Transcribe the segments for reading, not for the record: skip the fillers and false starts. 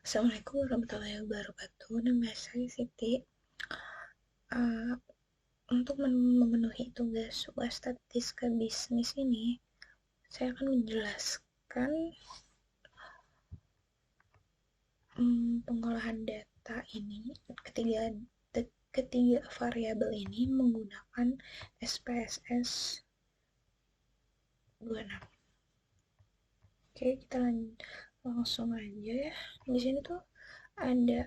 Assalamualaikum warahmatullahi wabarakatuh. Nama saya Siti. Uh, untuk memenuhi tugas Wastatistika Bisnis ini, saya akan menjelaskan pengolahan data ini, ketiga variabel ini menggunakan SPSS 26. Oke, kita langsung aja ya. Di sini tuh ada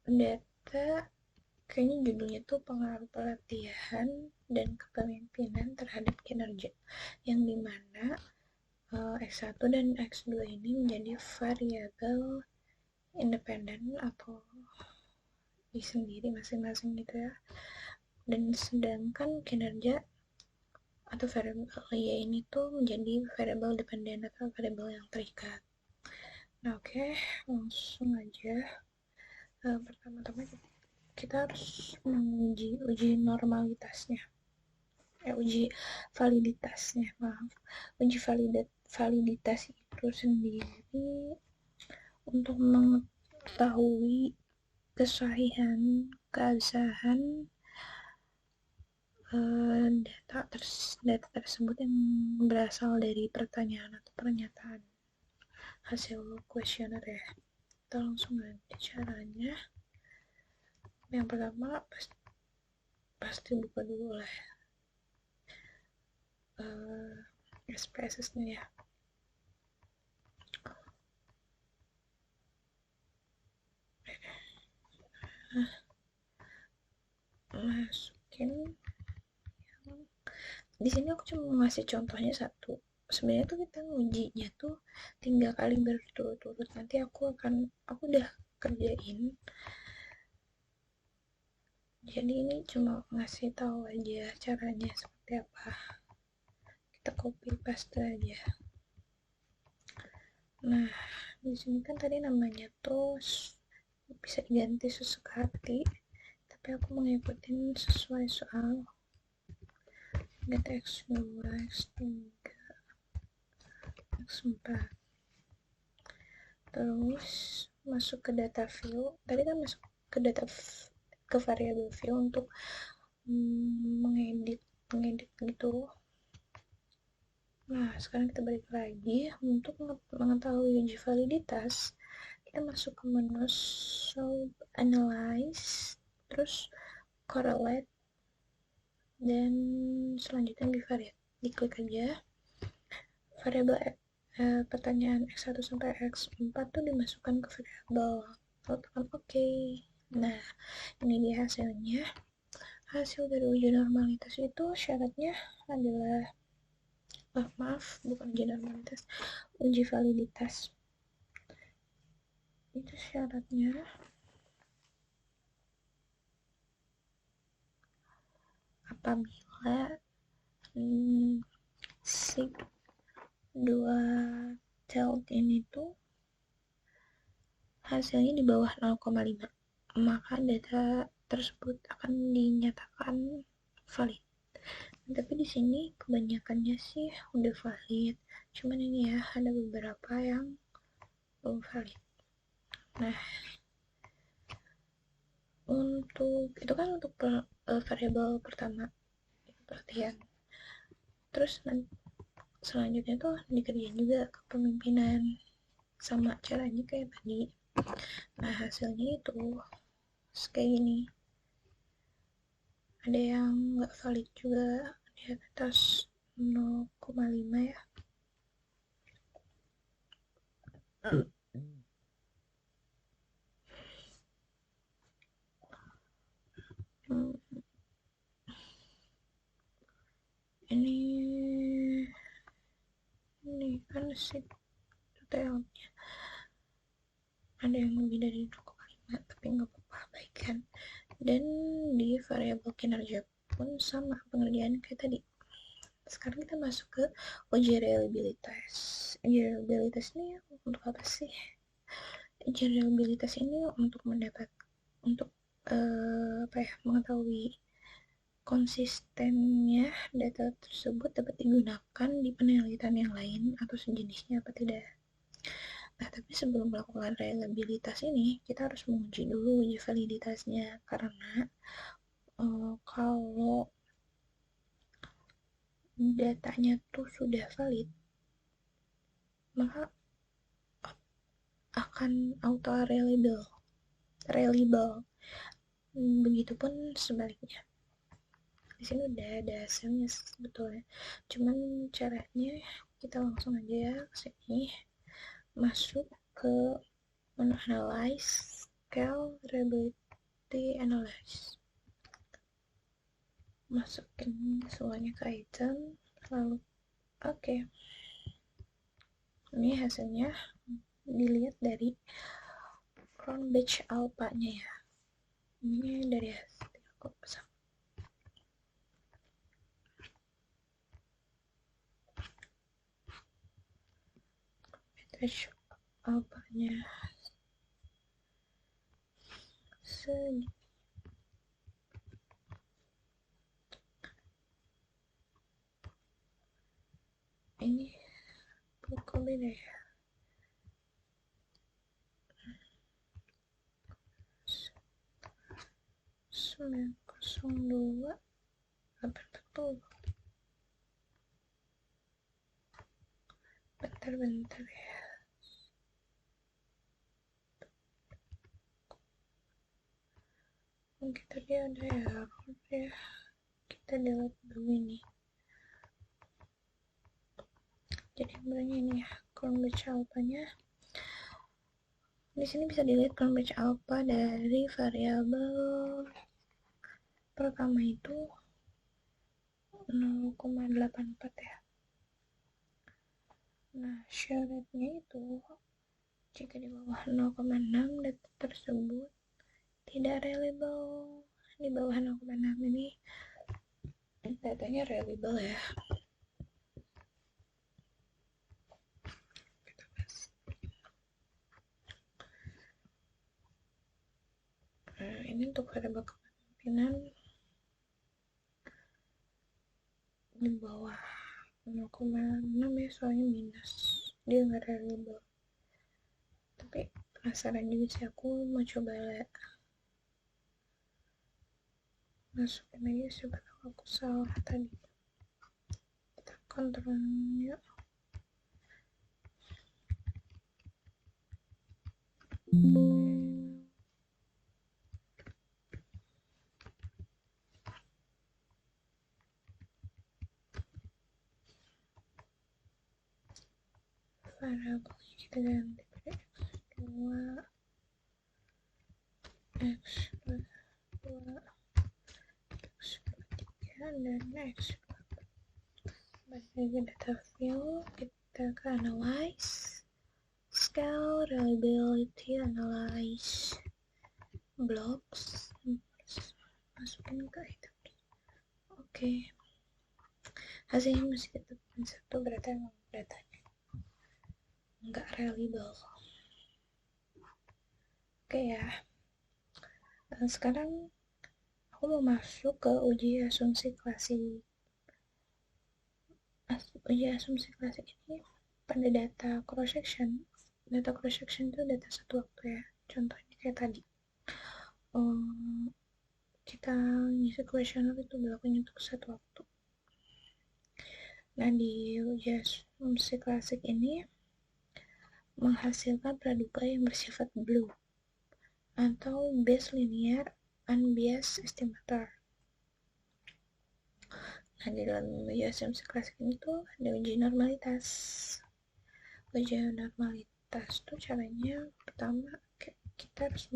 data, kayaknya judulnya tuh pengaruh pelatihan dan kepemimpinan terhadap kinerja, yang dimana X1 dan X2 ini menjadi variabel independen atau sendiri masing-masing gitu ya, dan sedangkan kinerja atau variabel Y ini tuh menjadi variabel dependen atau variabel yang terikat. Nah oke, langsung aja. Pertama-tama kita harus uji normalitasnya, uji validitasnya, maaf. Uji validitas itu sendiri untuk mengetahui kesahihan, keabsahan data tersebut yang berasal dari pertanyaan atau pernyataan hasil kuesioner ya. Kita langsung aja caranya. Yang pertama pasti buka dulu lah SPSS-nya ya. Masukin. Di sini aku cuma ngasih contohnya satu. Sebenarnya tuh kita ngujinya tuh 3 kali berturut-turut. Nanti aku udah kerjain. Jadi ini cuma ngasih tahu aja caranya seperti apa. Kita copy paste aja. Nah, di sini kan tadi namanya tuh bisa diganti sesuka hati, tapi aku mengikuti sesuai soal. Get X2, X3, X4. Terus masuk ke data view. Tadi kan masuk ke ke variable view untuk mengedit gitu. Nah, sekarang kita balik lagi untuk mengetahui uji validitas. Kita masuk ke menu Solve, Analyze, terus Correlate, dan selanjutnya diklik aja. Variabel pertanyaan X1 sampai X4 tuh dimasukkan ke variabel. Lalu tekan OK. Nah, ini dia hasilnya. Hasil dari uji normalitas itu syaratnya adalah maaf, bukan uji normalitas, uji validitas. Itu syaratnya apabila sig 2 child ini tuh hasilnya di bawah 0,5, maka data tersebut akan dinyatakan valid. Tapi di sini kebanyakannya sih udah valid, cuman ini ya ada beberapa yang belum valid. Nah, untuk itu kan untuk variabel pertama pelatihan. Terus selanjutnya tuh dikerjain juga kepemimpinan, sama caranya kayak tadi. Nah, hasilnya itu kayak gini. Ada yang nggak valid juga di atas 0,5 ya. Ini kan si detailnya ada yang lebih dari 0,5, tapi nggak apa-apa, baik kan. Dan di variabel kinerja pun sama pengerjaan kayak tadi. Sekarang kita masuk ke uji reliabilitas. Uji reliabilitas ini untuk apa sih? Uji reliabilitas ini untuk mengetahui konsistennya data tersebut dapat digunakan di penelitian yang lain atau sejenisnya apa tidak. Nah, tapi sebelum melakukan reliabilitas ini, kita harus menguji dulu uji validitasnya. Karena kalau datanya tuh sudah valid, maka akan auto reliable. Begitupun sebaliknya. Di sini udah ada hasilnya sebetulnya. Cuman caranya kita langsung aja ya ke sini, masuk ke menu analyze, scale, reliability analyze. Masukin semuanya ke item, lalu oke. Ini hasilnya dilihat dari Cronbridge Alpha-nya ya. Ini dari hasil aku pasang. Cronbridge Alpha-nya segini. Ini kok beda ya? 902 840. Bentar ya. Mungkin tadi ada error ya. Kita delete dulu ini. Jadi sebenarnya ini ya, Cronbridge Alpha-nya. Di sini bisa dilihat Cronbridge Alpha dari variabel pertama itu 0,84 ya. Nah, syaratnya itu jika di bawah 0,6 data tersebut tidak reliable. Di bawah 0,6 ini datanya reliable ya. Nah, ini untuk variabel kepemimpinan di bawah 0,6 ya, soalnya minus, dia nggak reliable. Tapi penasaran juga sih, aku mau coba masukin aja, siapa tahu aku salah tadi. Kita kontrol yuk. Variabelnya kita ganti x2 x2 x3 dan x4. Balik lagi data view, kita ke analyze, scale, reliability, analyze, blocks, masukin ke item. Oke. Hasilnya masih tetap satu, berarti emang datanya nggak reliable. Oke ya. Dan sekarang aku mau masuk ke uji asumsi klasik. Uji asumsi klasik ini pada data cross section. Data cross section itu data satu waktu ya. Contohnya kayak tadi. Kita ngisi kuesioner itu berlakunya untuk satu waktu. Nah, di uji asumsi klasik ini menghasilkan praduga yang bersifat blue atau Bayes linear unbiased estimator. Nah, di dalam uji asumsi klasik ini tuh ada uji normalitas. Uji normalitas tuh caranya pertama kita harus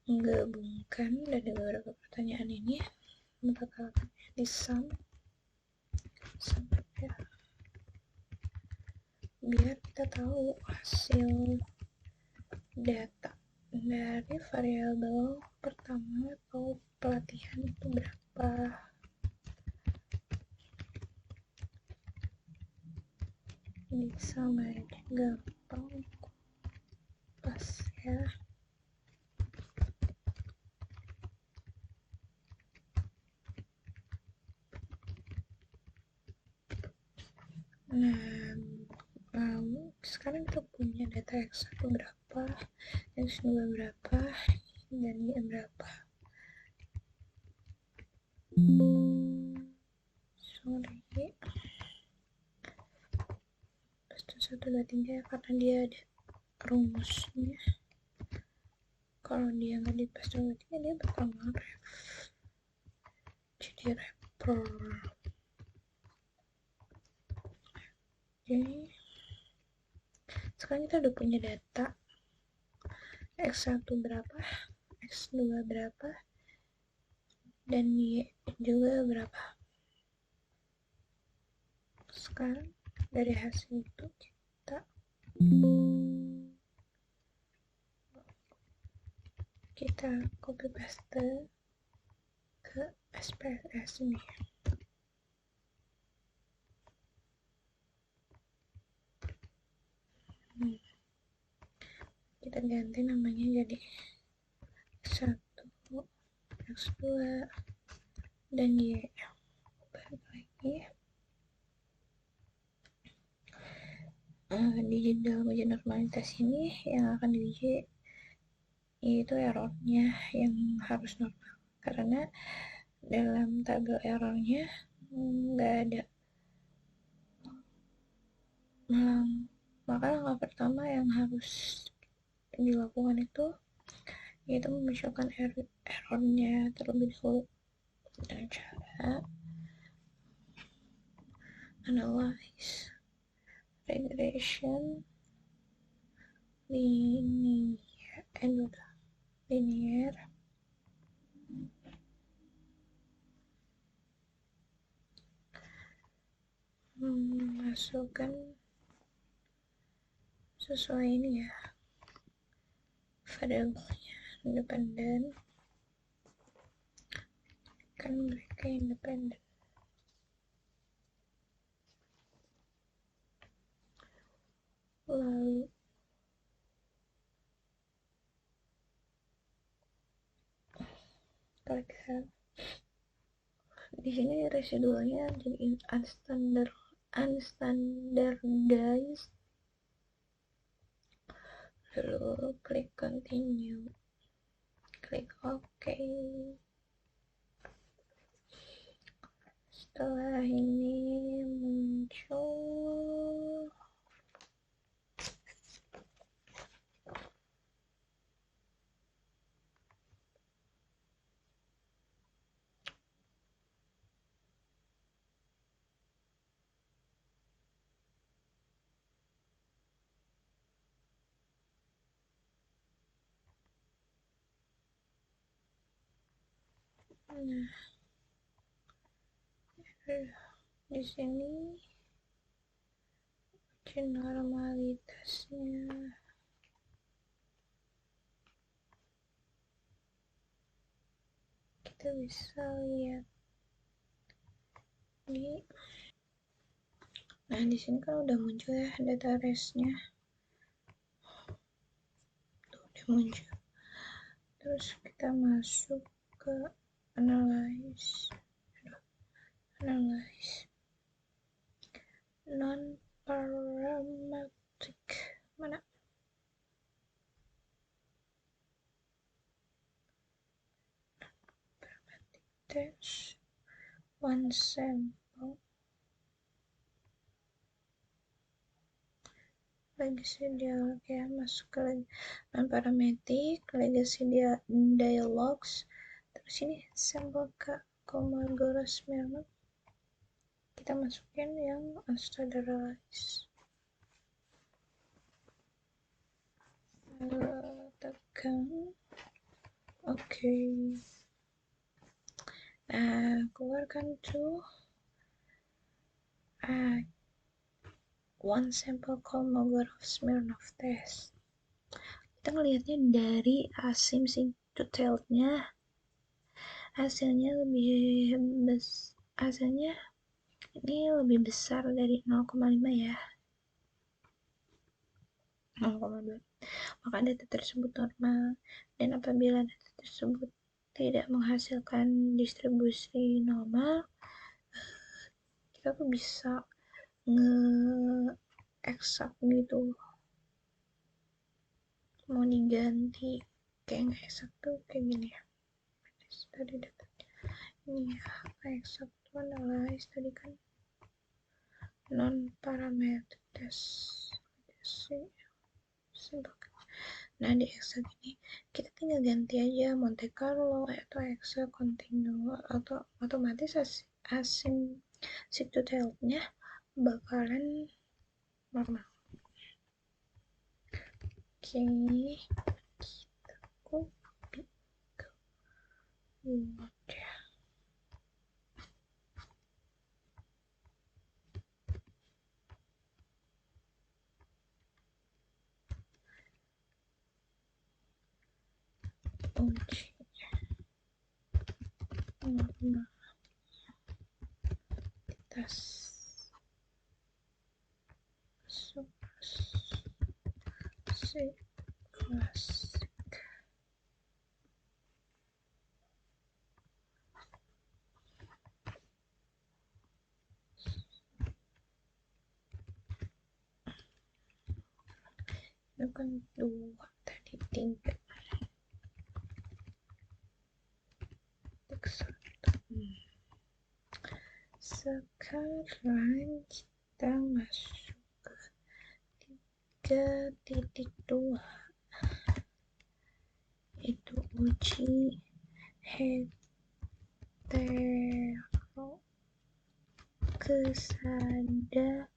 menggabungkan dari beberapa pertanyaan ini, mengatakan di sum ya, biar kita tahu hasil data dari variabel pertama atau pelatihan itu berapa. Ini sama aja, gampang, pas ya. Nah, sekarang kita punya data X1 berapa, X2 berapa, dan Y berapa. Sorry. Pasti 1, 2, 3 karena dia ada rumusnya. Kalau dia nggak di pasti 2, 3 dia bakal nge-ref. Jadi rapper. Jadi sekarang kita udah punya data X1 berapa, X2 berapa, dan Y juga berapa. Sekarang dari hasil itu kita copy paste ke SPSS ini. Kita ganti namanya jadi X1, X2, dan Y. Balik lagi. Di dalam ujian normalitas ini yang akan diuji yaitu errornya yang harus normal, karena dalam tabel errornya nggak ada. Maka langkah pertama yang harus dilakukan itu yaitu memasukkan errornya terlebih dahulu dengan cara analyze regression linear masukkan sesuai ini ya, variabelnya independen, kan mereka independen. Lalu klik save. Di sini residualnya jadi unstandardized. Lalu klik continue, klik OK. Setelah ini muncul di sini normalitasnya kita bisa lihat di di sini kan udah muncul ya data resnya, tuh udah muncul. Terus kita masuk ke analyze non parametric, mana test one sample legacy dialog ya, masuk ke non parametric legacy dialogs. Terus ini sampel ke Kolmogorov-Smirnov, kita masukin yang unstandardized. Tekan oke. Keluarkan tuh one sample Kolmogorov-Smirnov test. Kita ngelihatnya dari asymptote-nya, hasilnya ini lebih besar dari 0,5 ya, 0,2. Maka data tersebut normal, dan apabila data tersebut tidak menghasilkan distribusi normal, kita tuh bisa nge-extract gitu mau diganti kayak nggak eksak tuh kayak gini ya. Tadi data ini eksak tuh analyze tadi kan non parametric test. Nah di eksak ini kita tinggal ganti aja Monte Carlo atau eksak continue atau otomatis asymptote-nya bakalan normal. Oke, kita copy ke Word ya. Uji normalitas klasik. Itu kan 2 tadi 3 sekarang kita masuk ke 3.2 itu uji hetero kesadasitas.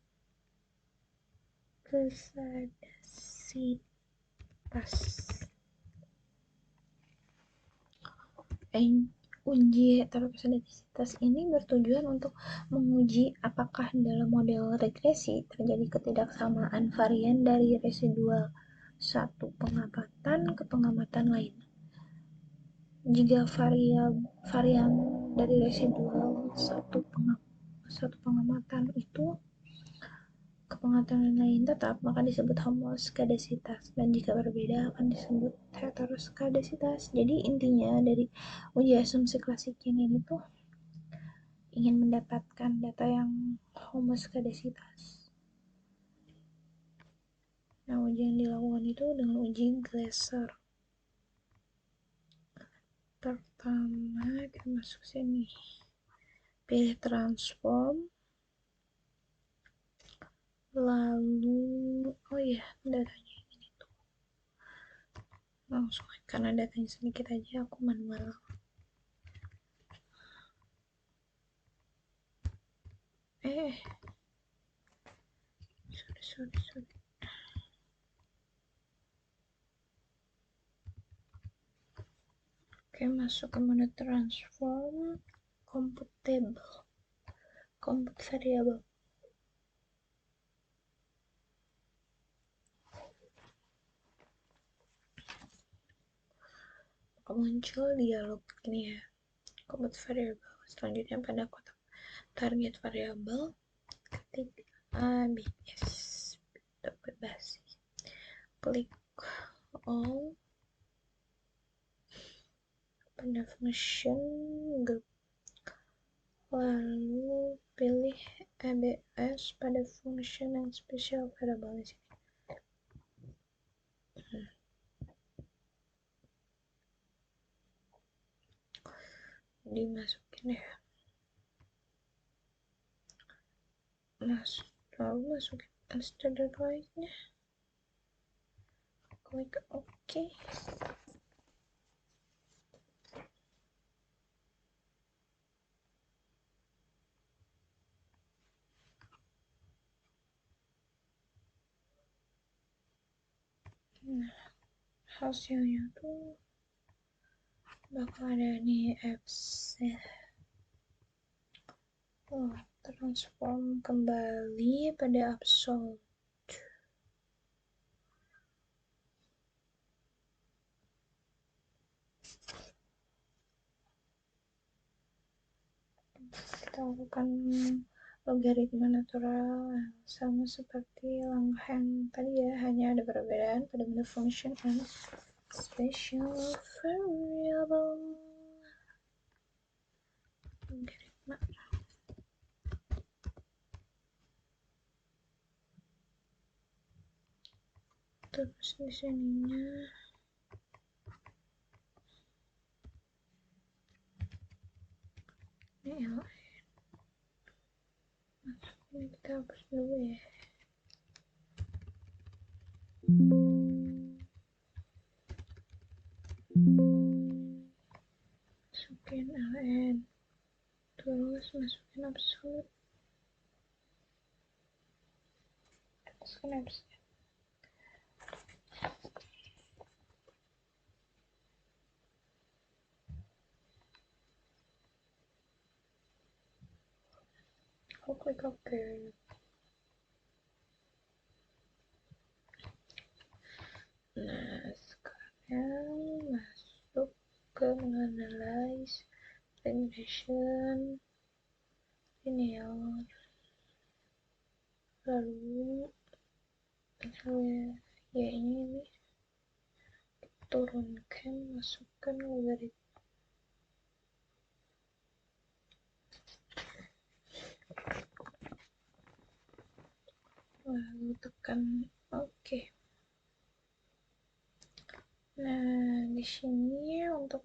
Uji heterokesadasitas ini bertujuan untuk menguji apakah dalam model regresi terjadi ketidaksamaan varian dari residual satu pengamatan ke pengamatan lain. Jika varian dari residual satu pengamatan itu ke pengamatan lain tetap, maka disebut homoskedasitas, dan jika berbeda akan disebut heteroskedasitas. Jadi intinya dari uji asumsi klasik yang ini tuh ingin mendapatkan data yang homoskedasitas. Nah, uji yang dilakukan itu dengan uji Glaser. Pertama kita masuk sini, pilih transform, lalu datanya ini tuh langsung, karena datanya sedikit aja aku manual. Sorry. Oke, masuk ke menu transform, compute variable. Muncul dialog ini ya, compute variable. Selanjutnya pada kotak target variable ketik ABS dapat basi, klik all pada function group, lalu pilih ABS pada function yang special variable di sini. Dimasukin ya, lalu masukin standardized-nya, klik OK. Nah, hasilnya tuh bakal ada nih FC. Transform kembali pada absolute. Kita lakukan logaritma natural sama seperti langkah yang tadi ya, hanya ada perbedaan pada menu function and special variable. Logaritma. terus di sininya ini ln, ini kita hapus dulu ya. Masukin ln, terus masukin absolut, masukin absolut. Aku klik OK. Nah, sekarang masuk ke analyze regression linear, lalu ya ini turunkan, masukkan logaritma, lalu tekan OK. Nah, di sini untuk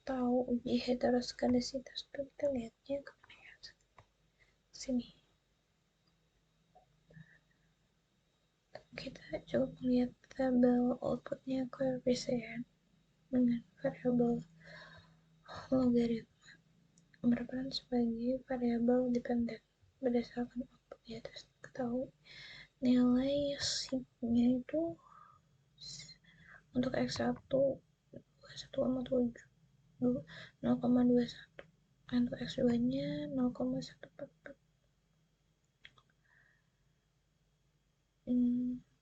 tahu uji heteroskedasitas itu kita lihatnya kemana ya? Sini. Kita coba lihat tabel outputnya koefisien dengan variabel logaritma berperan sebagai variabel dependen. Berdasarkan output di atas ketahui, nilai sigma itu untuk x1 21,7 0,21, untuk x2 nya 0,144.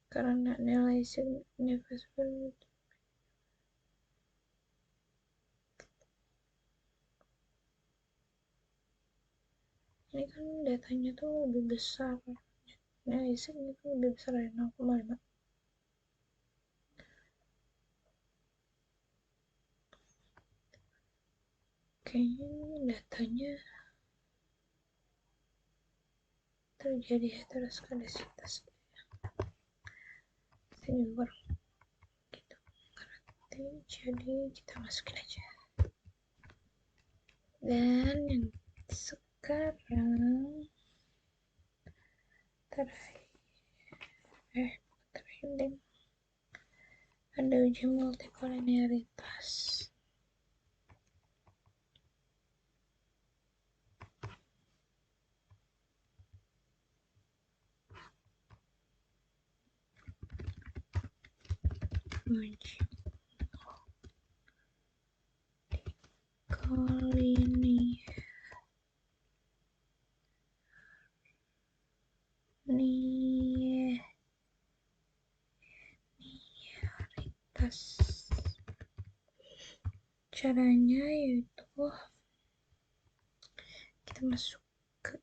Karena nilai sigma ini kan datanya tuh lebih besar, nilai sigma itu lebih besar dari 0,5. Kayaknya datanya terjadi heteroskedasitas senior gitu. Jadi kita masukin aja. Dan yang sekarang terakhir ada uji multikolinearitas. Uji koliniaritas. Caranya yaitu kita masuk ke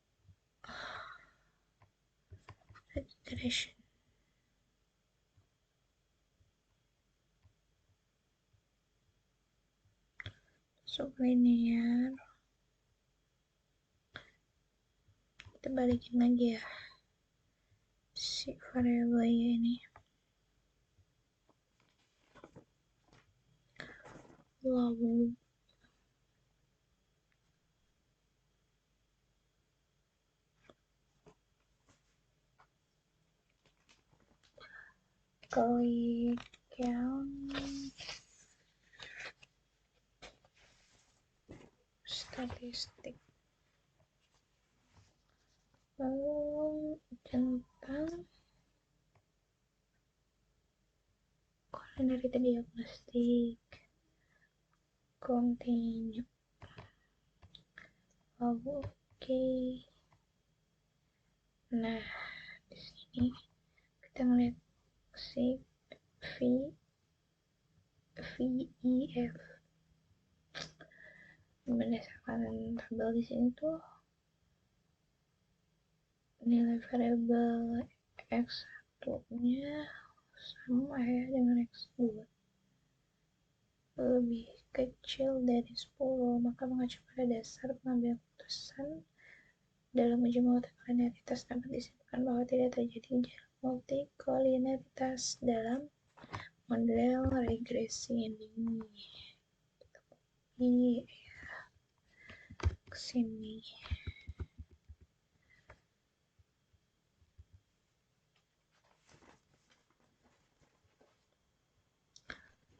regression, sublinear, kita balikin lagi ya si variabelnya ini, lalu klik yang statistik, lalu tentang kolinaritas diagnostik, continue, lalu oke. Nah, di sini kita ngeliat si VEF. Berdasarkan tabel di sini tuh nilai variabel x1 nya sama ya dengan x2, lebih kecil dari 10, maka mengacu pada dasar pengambilan keputusan dalam uji multikolinearitas dapat disimpulkan bahwa tidak terjadi multikolinearitas dalam model regresi ini. Ini ke sini.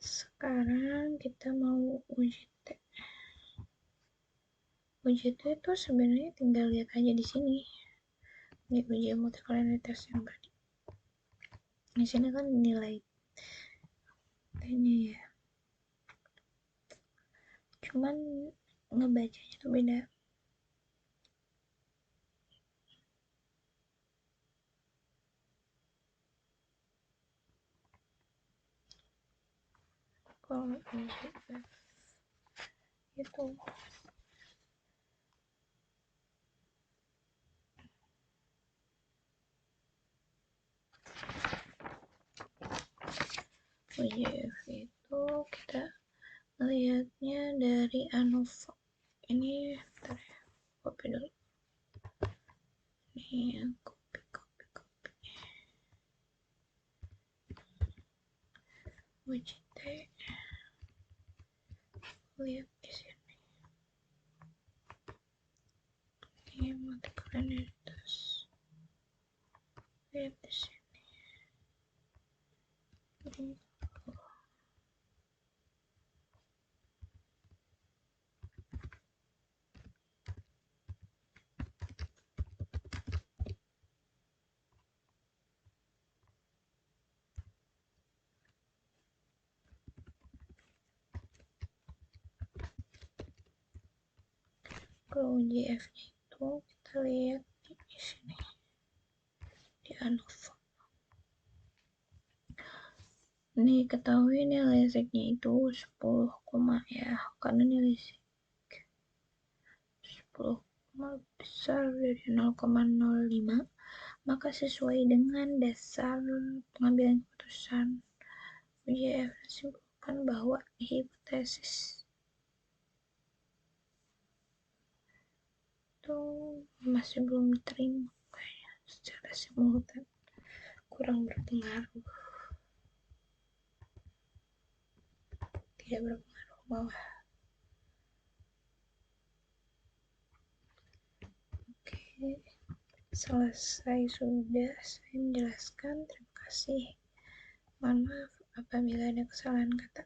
Sekarang kita mau uji T. Uji T itu sebenarnya tinggal lihat aja di sini. Ini uji multikolinearitas yang tadi. Di sini kan nilai T-nya ya. Cuman ngebacanya tuh beda. Kalau uji F itu UJF itu kita lihatnya dari ANOVA. Ini bentar ya, copy dulu. Ini copy. UJT lihat di sini. Ini multikolinearitas. Lihat di sini. Ini kalau UJF-nya itu kita lihat di sini di ANOVA. Nih ketahui nilai Z-nya itu 10, ya, karena nilai Z 10, besar dari 0,05, maka sesuai dengan dasar pengambilan keputusan UJF simpulkan bahwa hipotesis itu masih belum diterima kayaknya secara simultan, kurang berpengaruh, tidak berpengaruh bawah. Oke, selesai sudah saya menjelaskan. Terima kasih. Mohon maaf apabila ada kesalahan kata.